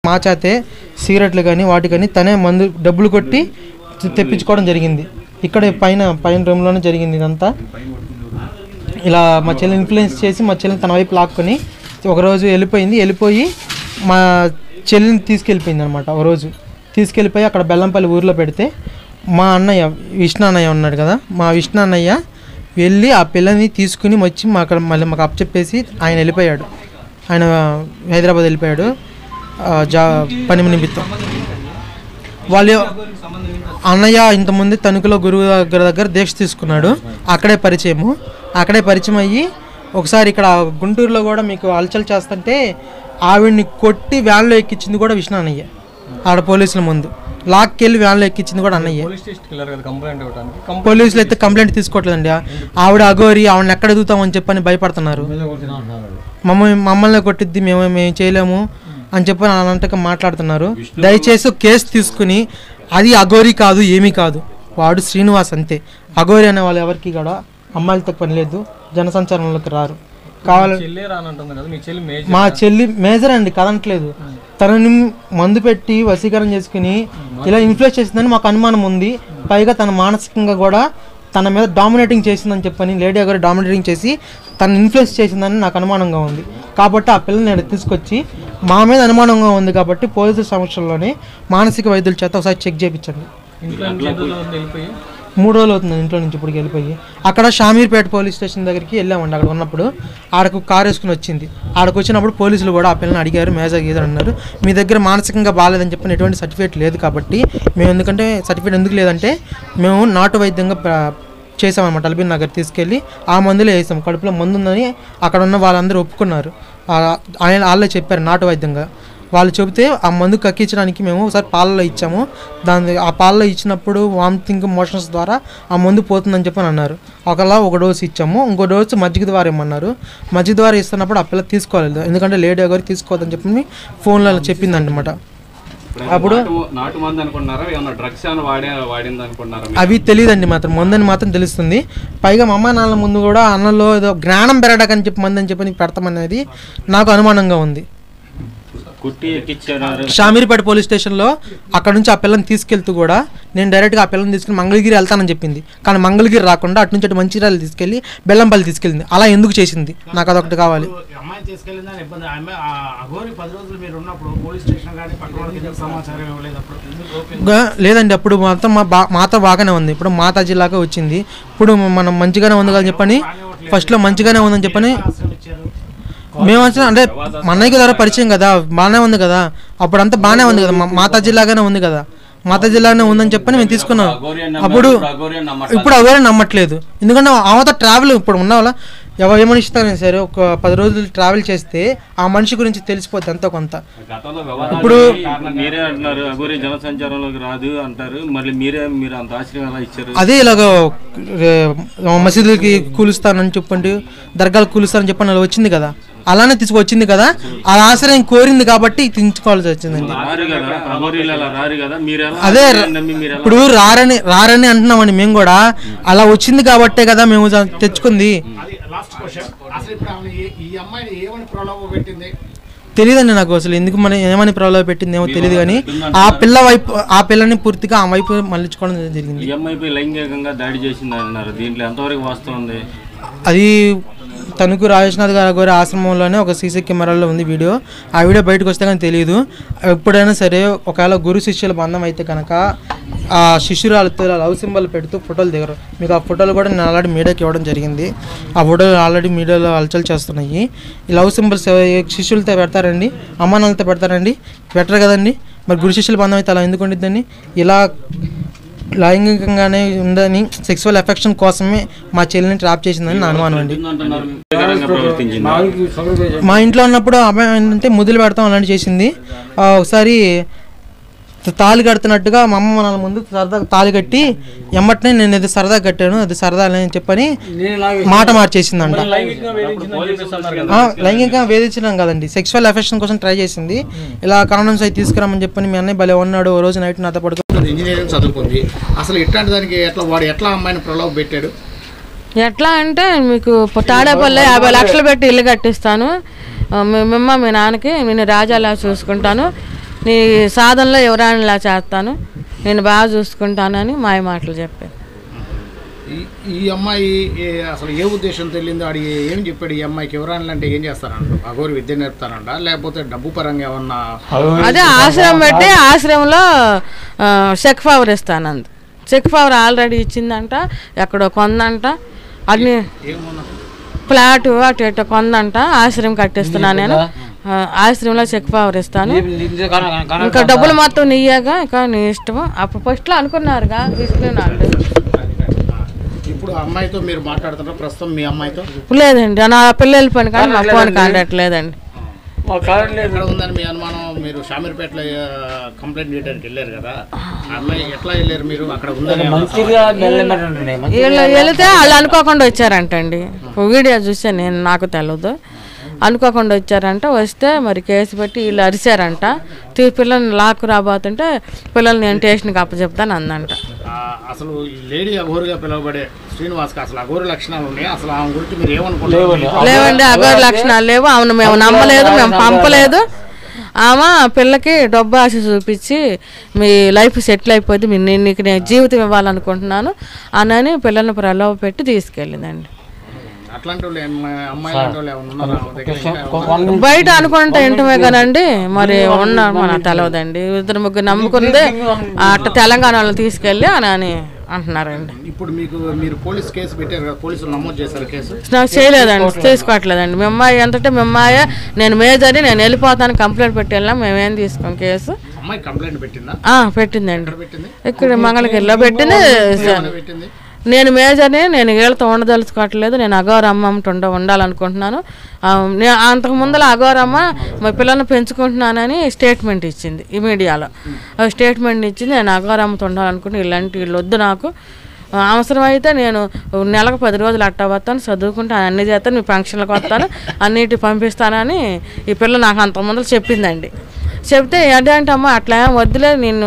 మా చేతే సిగరెట్లు కానీ వాటి కానీ తనే మందు డబ్బులు కొట్టి తెప్పించుకోవడం జరిగింది. ఇక్కడ పైన రూమ్లోనే జరిగింది ఇదంతా. ఇలా మా చెల్లి ఇన్ఫ్లుయెన్స్ చేసి మా చెల్లిని తన వైపు లాక్కొని ఒకరోజు వెళ్ళిపోయి మా చెల్లిని తీసుకెళ్ళిపోయింది అనమాట. ఒకరోజు తీసుకెళ్ళిపోయి అక్కడ బెల్లంపల్లి ఊరిలో పెడితే మా అన్నయ్య విష్ణు అన్నయ్య ఉన్నాడు కదా, మా విష్ణు అన్నయ్య వెళ్ళి ఆ పిల్లని తీసుకుని వచ్చి మళ్ళీ మాకు అప్పచెప్పేసి ఆయన వెళ్ళిపోయాడు. ఆయన హైదరాబాద్ వెళ్ళిపోయాడు పని నిమిత్తం. వాళ్ళు అన్నయ్య ఇంతకుముందు తణుకులో గురువు దగ్గర దీక్ష తీసుకున్నాడు. అక్కడే పరిచయం అయ్యి ఒకసారి ఇక్కడ గుంటూరులో కూడా మీకు అలచల్ చేస్తుంటే ఆవిడ్ని కొట్టి వ్యాన్లో ఎక్కించింది కూడా విష్ణు అన్నయ్య. ఆడ పోలీసుల ముందు లాక్కెళ్ళి వ్యాన్లో ఎక్కించింది కూడా అన్నయ్య. పోలీసులు అయితే కంప్లైంట్ తీసుకోవట్లేదండి. ఆవిడ అఘోరి, ఆవిడని ఎక్కడ ఎదుగుతామని చెప్పని భయపడుతున్నారు. మమ్మల్ని కొట్టిద్ది, మేము చేయలేము అని చెప్పని అలాంటిగా మాట్లాడుతున్నారు. దయచేసి కేసు తీసుకుని అది అఘోరి కాదు, ఏమీ కాదు, వాడు శ్రీనివాస్ అంతే. అఘోరి అనే వాళ్ళు ఎవరికి కూడా అమ్మాయిలతో పని లేదు, జనసంచారంలోకి రారు. మా చెల్లి మేజర్ అండి, కదనట్లేదు. తనని మందు పెట్టి వశీకరణ చేసుకుని ఇలా ఇన్ఫ్లుయెన్స్ చేసిందని మాకు అనుమానం ఉంది. పైగా తన మానసికంగా కూడా తన మీద డామినేటింగ్ చేసిందని చెప్పని లేడీ గారు డామినేటింగ్ చేసి తను ఇన్ఫ్లుయెన్స్ చేసిందని నాకు అనుమానంగా ఉంది. కాబట్టి ఆ పిల్లని నేను తీసుకొచ్చి మా మీద అనుమానంగా ఉంది కాబట్టి పోలీసుల సమక్షంలోనే మానసిక వైద్యుల చేత ఒకసారి చెక్ చేయించండి. 3 రోజులు అవుతుంది ఇంట్లో నుంచి ఇప్పటికి వెళ్ళిపోయి. అక్కడ షామీర్పేట పోలీస్ స్టేషన్ దగ్గరికి వెళ్ళామండి. అక్కడ ఉన్నప్పుడు ఆడకు కారు వేసుకుని వచ్చింది. ఆడకు వచ్చినప్పుడు పోలీసులు కూడా ఆ పిల్లని అడిగారు, మేజర్ గీజర్ అన్నారు. మీ దగ్గర మానసికంగా బాగాలేదని చెప్పిన ఎటువంటి సర్టిఫికేట్ లేదు కాబట్టి మేము ఎందుకంటే సర్టిఫికేట్ ఎందుకు లేదంటే మేము నాటు వైద్యంగా చేసామన్నమాట. అల్బిన్ నగర్ తీసుకెళ్ళి ఆ మందులో వేసాం. కడుపులో మందు ఉందని అక్కడ ఉన్న వాళ్ళందరూ ఒప్పుకున్నారు. వాళ్ళే చెప్పారు నాటు వైద్యంగా. వాళ్ళు చెబితే ఆ మందు కక్కించడానికి మేము ఒకసారి పాలలో ఇచ్చాము. ఆ పాలలో ఇచ్చినప్పుడు వామిటింగ్ మోషన్స్ ద్వారా ఆ మందు పోతుందని చెప్పని అన్నారు. ఒక డోసు ఇచ్చాము, ఇంకో డోసు మజ్జిగ ద్వారా ఇమ్మన్నారు. మజ్జిగ ద్వారా ఇస్తున్నప్పుడు ఆ పిల్ల తీసుకోలేదు, ఎందుకంటే లేడీ గారు తీసుకోవద్దని చెప్పి ఫోన్లో చెప్పింది అనమాట. అప్పుడు అవి తెలియదండి, మాత్రం మందని మాత్రం తెలుస్తుంది. పైగా మా అమ్మ నాన్న ముందు కూడా అన్నంలో ఏదో జ్ఞానం పెరగడానికి చెప్పి మంది అని చెప్పి పెడతామనేది నాకు అనుమానంగా ఉంది. షామీర్పేట పోలీస్ స్టేషన్లో అక్కడ నుంచి ఆ పిల్లని తీసుకెళ్తూ కూడా నేను డైరెక్ట్గా ఆ పిల్లని తీసుకెళ్ళి మంగళగిరి వెళ్తానని చెప్పింది. కానీ మంగళగిరి రాకుండా అటు నుంచి అటు మంచిర్యాల తీసుకెళ్ళి బెల్లంపల్లి తీసుకెళ్ళింది. అలా ఎందుకు చేసింది నాకు అదొకటి కావాలి. లేదండి, అప్పుడు మాత్రం మాతో బాగానే ఉంది. ఇప్పుడు మాతాజీ లాగా వచ్చింది. ఇప్పుడు మనం మంచిగానే ఉంది కదా చెప్పని ఫస్ట్లో మంచిగానే ఉందని చెప్పని మేము అంటే మా అన్నయ్యకి ద్వారా పరిచయం కదా, బాగానే ఉంది కదా, అప్పుడంతా బాగానే ఉంది కదా, మాతాజీ లాగానే ఉంది కదా, మాతాజీ లాగానే ఉందని చెప్పని మేము తీసుకున్నాం. ఇప్పుడు అఘోరి నమ్మట్లేదు. ఎందుకంటే ఆమెతో ట్రావెల్ ఇప్పుడు ఉన్న వాళ్ళ ఎవరు ఏమనిస్తారని సరే ఒక 10 రోజులు ట్రావెల్ చేస్తే ఆ మనిషి గురించి తెలిసిపోద్ది ఎంతో కొంత. ఇప్పుడు అదే ఇలాగ మసీదులకి కూలుస్తానని చెప్పండి, దర్గాలకు కూలుస్తానని చెప్పండి అలా వచ్చింది కదా, అలానే తీసుకొచ్చింది కదా, ఆ ఆశ్రయం కోరింది కాబట్టి తీసుకోవాల్సి వచ్చిందండి. అదే ఇప్పుడు రారని అంటున్నామండి మేము కూడా, అలా వచ్చింది కాబట్టే కదా మేము తెచ్చుకుంది. తెలియదండి నాకు అసలు ఎందుకు ఏమని ప్రలోభ పెట్టింది ఏమో తెలియదు, కానీ ఆ పిల్లని పూర్తిగా ఆ వైపు మళ్ళించుకోవడం జరిగింది. లైంగికంగా దాడి చేసింది అన్నారు, దీంట్లో ఎంతవరకు వాస్తవం ఉంది? అది తణుకు రాజేష్నాథ్ గారి ఆశ్రమంలోనే ఒక సీసీ కెమెరాలో ఉంది వీడియో. ఆ వీడియో బయటకు వస్తే కానీ తెలియదు. ఎప్పుడైనా సరే ఒకవేళ గురు శిష్యుల బంధం అయితే కనుక ఆ శిష్యురాలతో లవ్ సింబల్ పెడుతూ ఫోటోలు దిగరు. మీకు ఆ ఫోటోలు కూడా నేను ఆల్రెడీ మీడియాకి ఇవ్వడం జరిగింది. ఆ ఫోటోలు ఆల్రెడీ మీడియాలో హల్చల్ చేస్తున్నాయి. ఈ లవ్ సింబల్స్ శిష్యులతో పెడతారండి, అమ్మానాలతో పెడతారండి, పెట్టరు కదండి. మరి గురు శిష్యుల బంధం అయితే అలా ఎందుకు ఉండిద్దండి? ఇలా లైంగికంగానే ఉందని సెక్సువల్ ఎఫెక్షన్ కోసమే మా చెల్లిని ట్రాప్ చేసిందని నా అనుమానం అండి. మా ఇంట్లో ఉన్నప్పుడు అమ్మాయి ఏంటంటే ముద్దులు పెడతాం అలాంటి చేసింది. ఒకసారి తాళి కడుతున్నట్టుగా మా అమ్మ నాన్న ముందు సరదా తాళి కట్టి ఎమ్మటనే నేను అది సరదా కట్టాను, అది సరదా అని చెప్పని మాట మార్చేసిందంట. లైంగికంగా వేధించడం కదండి, సెక్సువల్ ఎఫెక్షన్ కోసం ట్రై చేసింది. ఇలా కారణం సై తీసుకురామని చెప్పని మీ అన్నయ్య భలే ఉన్నాడు. ఓ రోజు నైట్ నాతో పడుకో ఇంజనీరింగ్ చదువుకుంది. అసలు ఇట్లాంటి దానికి వాడు ఎట్లా అమ్మాయిని ప్రలోభ పెట్టాడు? ఎట్లా అంటే మీకు తాడేపల్లి 50 లక్షలు పెట్టి ఇల్లు కట్టిస్తాను, మీ నాన్నకి నేను రాజాలా చూసుకుంటాను, నీ సాధనలో ఎవరైనా చేస్తాను, నేను బాగా చూసుకుంటానని మాయ మాటలు చెప్పాను. ఈ అమ్మాయి అసలు ఏ ఉద్దేశంతో వెళ్ళిందో ఆడి ఏం చెప్పాడు? ఈ అమ్మాయికి ఎవరైనా అంటే ఏం చేస్తారంట? అఘోరి విద్య నేర్పుతారంట, లేకపోతే డబ్బు పరంగా ఏమన్నా? అదే ఆశ్రమం పెట్టి ఆశ్రమంలో చెక్ పవర్ ఇస్తానంది. చెక్ పవర్ ఆల్రెడీ ఇచ్చిందంట, ఎక్కడో కొందంట, అన్ని ఫ్లాట్ అటు ఇటు కొందంట. ఆశ్రమం కట్టిస్తున్నా నేను, ఆశ్రమంలో చెక్ పవర్ ఇస్తాను, ఇంకా డబ్బులు మొత్తం నీయగా, ఇంకా నీ ఇష్టము. అప్పుడు ఫస్ట్లో అనుకున్నారుగా తీసుకున్నాడు. ఇప్పుడు అమ్మాయితో మీరు మాట్లాడుతున్నారు ప్రస్తుతం? మీ అమ్మాయితో లేదండి, నా పిల్లల పని కానీ మా ఫోన్ కాంటాక్ట్ లేదండి. ఎక్కడ ఉందని మీ అనుమానం? మీరు షామీర్పేటలో కంప్లైంట్ చేయడానికి వెళ్ళారు కదా, అమ్మాయి ఎట్లా వెళ్ళారు మీరు? అక్కడ ఉందని వీళ్ళు వెళితే వాళ్ళు అనుకోకుండా వచ్చారంటండి. వీడియో చూసా నేను, నాకు తెలియదు. అనుకోకుండా వచ్చారంట. వస్తే మరి కేసు పెట్టి వీళ్ళు అరిచారంట. పిల్లల్ని లాక్కు రాబోతుంటే పిల్లల్ని నేను స్టేషన్కి అప్పచెప్తాను అందంట. అసలు లేడీ అఘోరుగా పిలువబడే శ్రీనివాస్కి అసలు అఘోరు లక్షణాలు ఉన్నాయి. అసలు ఆమె గురించి మీరు ఏమనుకుంటారు? లేవండి, అఘోరు లక్షణాలు లేవు. ఆమెను మేము నమ్మలేదు, మేము పంపలేదు. ఆమె పిల్లకి డబ్బు ఆశ చూపించి మీ లైఫ్ సెటిల్ అయిపోద్ది, నీకు నేను జీవితం ఇవ్వాలనుకుంటున్నాను అని పిల్లల్ని ప్రలోభ పెట్టి తీసుకెళ్ళిందండి. బయట అనుకుంటే ఏంటమే కానండి, మరి ఉన్నారు మన తెలవదండి. ఇద్దరు ముగ్గురు నమ్ముకుందే అట్లా తెలంగాణ వాళ్ళు తీసుకెళ్ళి అని అంటున్నారండి. ఇప్పుడు మీరు పోలీస్ కేసు పెట్టారు కదా, పోలీసులు నమోదు చేశారు కేసు? నాకు చేయలేదండి, తీసుకోవట్లేదండి. మీ అమ్మాయి ఎంతంటే మీ అమ్మాయి నేను మేజర్ని, నేను వెళ్ళిపోతాను కంప్లైంట్ పెట్టి వెళ్ళాం. మేమేం తీసుకోం కేసు. అమ్మాయి కంప్లైంట్ పెట్టిందా? పెట్టిందండి, ఇక్కడ మంగళగిరిలో పెట్టింది. నేను మేజర్ని, నేను వీళ్ళతో ఉండదలుచుకోవట్లేదు, నేను అఘోరమ్మ ఉండాలనుకుంటున్నాను. అంతకు ముందర అఘోరమ్మ మా పిల్లల్ని పెంచుకుంటున్నానని స్టేట్మెంట్ ఇచ్చింది ఈ మీడియాలో. స్టేట్మెంట్ ఇచ్చింది, నేను అఘోరమ్మతో ఉండాలనుకుంటున్నాను, ఇలాంటి వీళ్ళు వద్దు నాకు. అవసరమైతే నేను నెలకు 10 రోజులు అట్టా వస్తాను, చదువుకుంటాను, అన్ని చేస్తాను, మీ ఫంక్షన్లకు వస్తాను, అన్నిటి పంపిస్తానని ఈ పిల్ల నాకు అంతకు ముందర చెప్పిందండి. చెప్తే ఏంటంటే అమ్మ అట్లా వద్దులే, నేను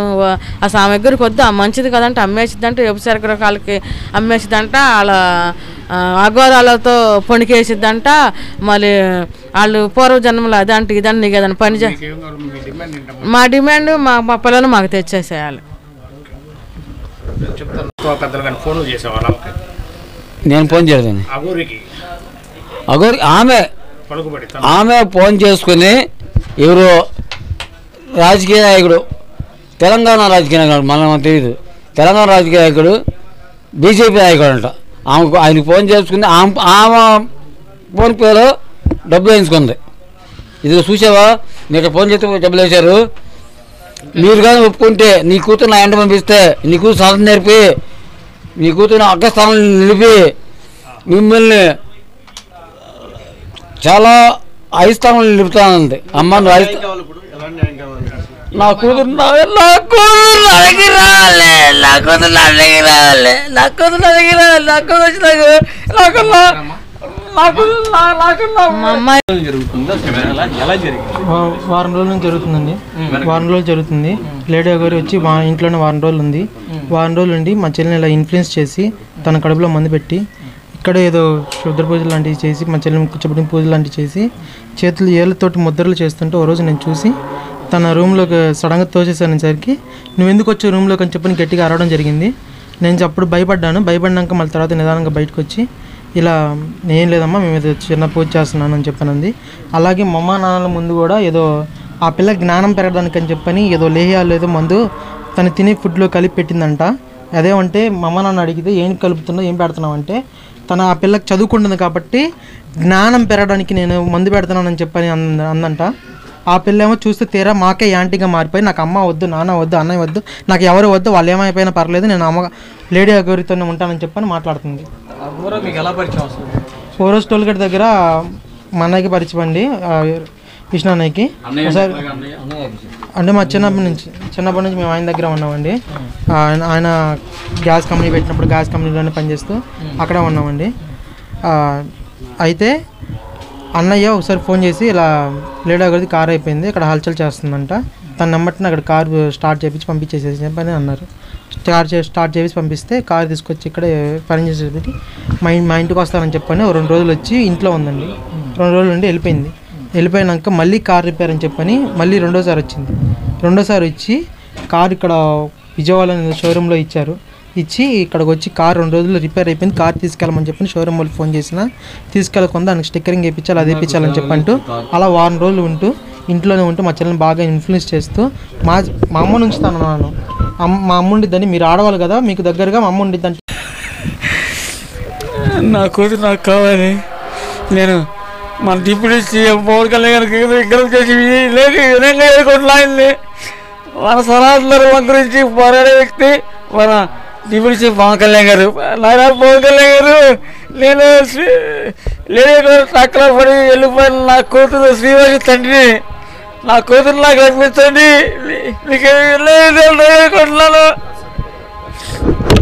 అసలు ఆమె దగ్గరికి వద్దు, ఆ మంచిది కదంటే అమ్మేసిద్దంట, వ్యభిచారకాలకి అమ్మేసిద్దంట, వాళ్ళ అఘోరాలతో పొణికేసిద్దంట, మళ్ళీ వాళ్ళు పూర్వజన్మలు అదంటే ఇదంటే నీకు ఏదైనా పని మా డిమాండ్ మా పిల్లలు మాకు తెచ్చేసేయాలి. నేను ఫోన్ చేయలేదండి అఘోరి. ఆమె ఫోన్ చేసుకుని ఎవరు రాజకీయ నాయకుడు, తెలంగాణ రాజకీయ నాయకుడు, మనం తెలియదు, తెలంగాణ రాజకీయ నాయకుడు బీజేపీ నాయకుడు అంట. ఆయనకు ఫోన్ చేసుకుని ఆమె ఫోన్ పేలో డబ్బులు వేయించుకుంది. ఇది చూసావా, నీకు ఫోన్ చేస్తే డబ్బులు వేశారు. మీరు కానీ ఒప్పుకుంటే నీ కూతురు నా ఎండ పంపిస్తే, నీ కూతురు సాధన నేర్పి, నీ కూతురు అగ్రస్థానంలో నిలిపి మిమ్మల్ని చాలా ఐస్థానంలో నిలుపుతానంది. అమ్మ నా కూతురు అడిగి రాలే, నా కూతురు అడిగి రాలే, నా కూతురు అడిగి రాలే, నా కూతురు వచ్చినాకు వారం రోజుల నుంచి జరుగుతుందండి. వారం రోజులు జరుగుతుంది. లేడీ అఘోరి వచ్చి మా ఇంట్లోనే వారం రోజులు ఉంది. వారం రోజులు ఉండి మా చెల్లిని ఇలా ఇన్ఫ్లుయెన్స్ చేసి తన కడుపులో మందు పెట్టి ఇక్కడ ఏదో శుద్ర పూజలు లాంటివి చేసి మా చెల్లిని కూర్చోబెట్టిన పూజలు లాంటివి చేసి చేతులు ఏళ్ళతోటి ముద్రలు చేస్తుంటే ఓ రోజు నేను చూసి తన రూమ్లోకి సడన్గా తోసేసరికి నువ్వు ఎందుకు వచ్చి రూమ్లోకి అని చెప్పి గట్టిగా అరవడం జరిగింది. నేను అప్పుడు భయపడినాక మళ్ళీ తర్వాత నిదానంగా బయటకు వచ్చి ఇలా ఏం లేదమ్మా మేము ఏదో చిన్న పూజ చేస్తున్నాను అని చెప్పానంది. అలాగే మా అమ్మ నాన్నల ముందు కూడా ఏదో ఆ పిల్ల జ్ఞానం పెరగడానికి అని చెప్పని ఏదో లేహ్యాలు ఏదో మందు తను తినే ఫుడ్లో కలిపి పెట్టిందంట. అదేమంటే మా అమ్మ నాన్న అడిగితే ఏం కలుపుతున్నావు ఏం పెడుతున్నావు అంటే తన ఆ పిల్లకి చదువుకుంటుంది కాబట్టి జ్ఞానం పెరగడానికి నేను మందు పెడుతున్నానని చెప్పని అందంట. ఆ పిల్ల ఏమో చూస్తే తీరా మాకే యాంటీగా మారిపోయి నాకు అమ్మ వద్దు, నాన్న వద్దు, అన్నయ్య వద్దు, నాకు ఎవరు వద్దు, వాళ్ళు ఏమైపోయినా పర్లేదు, నేను అమ్మ లేడీ అఘోరితోనే ఉంటానని చెప్పని మాట్లాడుతుంది. ఫోరోస్ టోల్గేట్ దగ్గర మా అన్నయ్యకి పరిచయం అండి, విష్ణు అన్నయ్యకి. ఒకసారి అంటే మా చిన్నప్పటి నుంచి మేము ఆయన దగ్గర ఉన్నామండి. ఆయన గ్యాస్ కంపెనీ పెట్టినప్పుడు గ్యాస్ కంపెనీలోనే పనిచేస్తూ అక్కడే ఉన్నామండి. అయితే అన్నయ్య ఒకసారి ఫోన్ చేసి ఇలా లేడీ అఘోరిది కార్ అయిపోయింది, ఇక్కడ హల్చల్ చేస్తుందంట, తన నెంబర్ని అక్కడ కార్ స్టార్ట్ చేయించి పంపించేసేసి చెప్పని అన్నారు. స్టార్ట్ చేసి పంపిస్తే కార్ తీసుకొచ్చి ఇక్కడ పని చేసేది మా ఇంటికి వస్తానని చెప్పని 2 రోజులు వచ్చి ఇంట్లో ఉందండి. 2 రోజులు ఉండి వెళ్ళిపోయింది. వెళ్ళిపోయినాక మళ్ళీ కార్ రిపేర్ అని చెప్పని మళ్ళీ రెండోసారి వచ్చింది. రెండోసారి వచ్చి కార్ ఇక్కడ విజయవాడ షోరూంలో ఇచ్చారు. ఇచ్చి ఇక్కడికి వచ్చి కార్ 2 రోజుల్లో రిపేర్ అయిపోయింది, కార్ తీసుకెళ్ళమని చెప్పి షోరూమ్ వాళ్ళకి ఫోన్ చేసిన, తీసుకెళ్ళకుండా దానికి స్టిక్కరింగ్ వేయించాలి, అది వేయించాలని చెప్పంటూ అలా వారం రోజులు ఉంటూ ఇంట్లోనే ఉంటూ మా చెల్లెని బాగా ఇన్ఫ్లుయెన్స్ చేస్తూ మా అమ్మ నుంచి తను మా అమ్మ ఉండిద్దని, మీరు ఆడవాళ్ళు కదా మీకు దగ్గరగా మా అమ్మ ఉండిద్దని, నా కూతురు నాకు కావాలి, నేను మన డిప్యూటీ సీఎం పవన్ కళ్యాణ్ గారికి విగ్రహం చేసి విధంగా ఎదుర్కొంటున్నాయింది. మన సనాతన గురించి పోరాడే వ్యక్తి మన డిప్యూటీ సీఎం పవన్ కళ్యాణ్ గారు. నాయన పవన్ కళ్యాణ్ గారు, నేను ట్రక్లో పడి వెళ్ళిపోయిన నా కూతురు శ్రీవారి తండ్రిని, నా కూతురు నాకు అనిపించండి, మీకు ఎదుర్కొంటున్నాను.